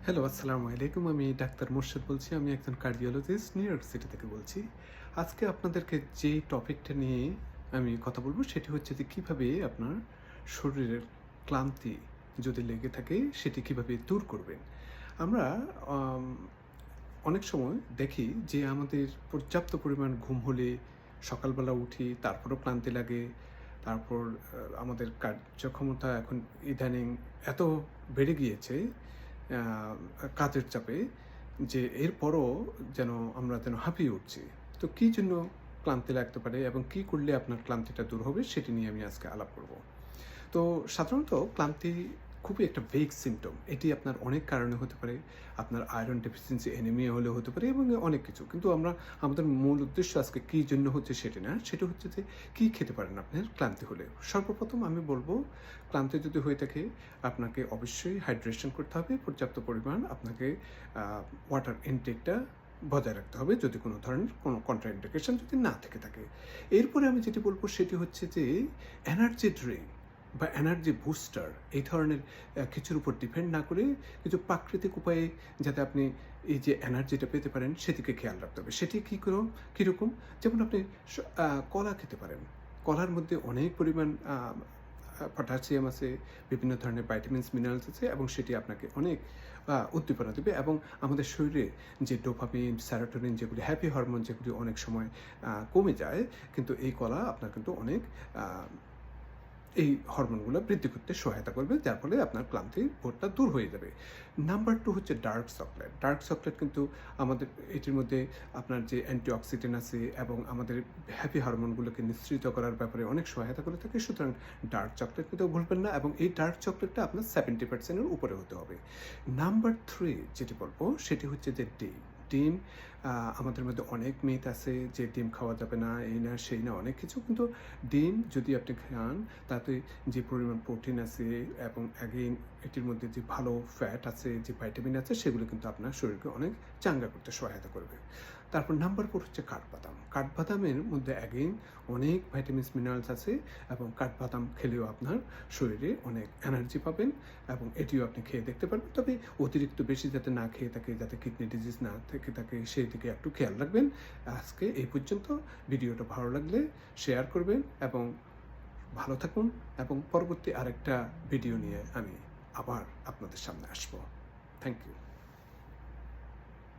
Hello, আসসালামু আলাইকুম। আমি ডাক্তার মোর্শেদ বলছি। আমি একজন কার্ডিওলজিস্ট, নিউ ইয়র্ক সিটি থেকে বলছি। আজকে আপনাদেরকে যে টপিকটা নিয়ে আমি কথা বলব সেটি হচ্ছে যে কীভাবে আপনার শরীরের ক্লান্তি যদি লেগে থাকে সেটি কীভাবে দূর করবেন। আমরা আম অনেক সময় দেখি যে আমাদের পর্যাপ্ত পরিমাণ ঘুম হলে সকালবেলা উঠি, তারপরও ক্লান্তি লাগে। তারপর আমাদের কার্যক্ষমতা এখন ইদানিং এত বেড়ে গিয়েছে আ কাজের চাপে যে এরপরও আমরা যেন হাঁপিয়ে উঠছি। তো কী জন্য ক্লান্তি লাগতে পারে এবং কী করলে আপনার ক্লান্তিটা দূর হবে সেটি নিয়ে আমি আজকে আলাপ করব। তো সাধারণত ক্লান্তি খুবই একটা ভেগ সিম্পটম। এটি আপনার অনেক কারণে হতে পারে। আপনার আয়রন ডেফিসিয়েন্সি অ্যানিমিয়া হলেও হতে পারে এবং অনেক কিছু। কিন্তু আমাদের মূল উদ্দেশ্য আজকে কী জন্য হচ্ছে সেটি না। সেটা হচ্ছে যে কী খেতে পারেন আপনার ক্লান্তি হলে। সর্বপ্রথম আমি বলব, ক্লান্তি যদি হয়ে থাকে আপনাকে অবশ্যই হাইড্রেশন করতে হবে। পর্যাপ্ত পরিমাণ আপনাকে ওয়াটার ইনটেকটা বজায় রাখতে হবে যদি কোনো ধরনের কোনো কন্ট্রাইন্ডিকেশন যদি না থেকে থাকে। এরপরে আমি যেটি বলব সেটি হচ্ছে যে এনার্জি ড্রিংক বা এনার্জি বুস্টার এই ধরনের কিছুর উপর ডিপেন্ড না করে কিছু প্রাকৃতিক উপায়ে যাতে আপনি এই যে এনার্জিটা পেতে পারেন সেদিকে খেয়াল রাখতে হবে। সেটি কীরকম? যেমন আপনি কলা খেতে পারেন। কলার মধ্যে অনেক পরিমাণ পটাশিয়াম আছে, বিভিন্ন ধরনের ভাইটামিনস, মিনারেলস আছে এবং সেটি আপনাকে অনেক উদ্দীপনা দেবে এবং আমাদের শরীরে যে ডোপামিন, সেরোটোনিন যেগুলি হ্যাপি হরমোন যেগুলি অনেক সময় কমে যায়, কিন্তু এই কলা আপনার কিন্তু অনেক এই হরমোনগুলো বৃদ্ধি করতে সহায়তা করবে, যার ফলে আপনার ক্লান্তি বোধটা দূর হয়ে যাবে। নাম্বার 2 হচ্ছে ডার্ক চকলেট। ডার্ক চকলেট কিন্তু আমাদের এটির মধ্যে আপনার যে অ্যান্টিঅক্সিডেন্ট আছে এবং আমাদের হ্যাপি হরমোনগুলোকে নিঃসৃত করার ব্যাপারে অনেক সহায়তা করে থাকে। সুতরাং ডার্ক চকলেট খেতেও ভুলবেন না এবং এই ডার্ক চকলেটটা আপনার 70% এর উপরে হতে হবে। নাম্বার 3 যেটি বলবো সেটি হচ্ছে যে ডিম। ডিম আমাদের মধ্যে অনেক মিথ আছে যে ডিম খাওয়া যাবে না, এই না সেই না অনেক কিছু। কিন্তু ডিম যদি আপনি খান তাতে যে পরিমাণ প্রোটিন আছে এবং অ্যাগেইন এটির মধ্যে যে ভালো ফ্যাট আছে, যে ভিটামিন আছে সেগুলো কিন্তু আপনার শরীরকে অনেক চাঙ্গা করতে সহায়তা করবে। তারপর নাম্বার 4 হচ্ছে কাঠবাদাম। কাঠবাদামের মধ্যে অ্যাগেইন অনেক ভাইটামিনস, মিনারেলস আছে এবং কাঠবাদাম খেলেও আপনার শরীরে অনেক এনার্জি পাবেন এবং এটিও আপনি খেয়ে দেখতে পারবেন। তবে অতিরিক্ত বেশি যাতে না খেয়ে থাকে, যাতে কিডনি ডিজিজ না থেকে থাকে সেই দিকে একটু খেয়াল রাখবেন। আজকে এই পর্যন্ত। ভিডিওটা ভালো লাগলে শেয়ার করবেন এবং ভালো থাকুন এবং পরবর্তী আরেকটা ভিডিও নিয়ে আমি আবার আপনাদের সামনে আসবো। Thank you.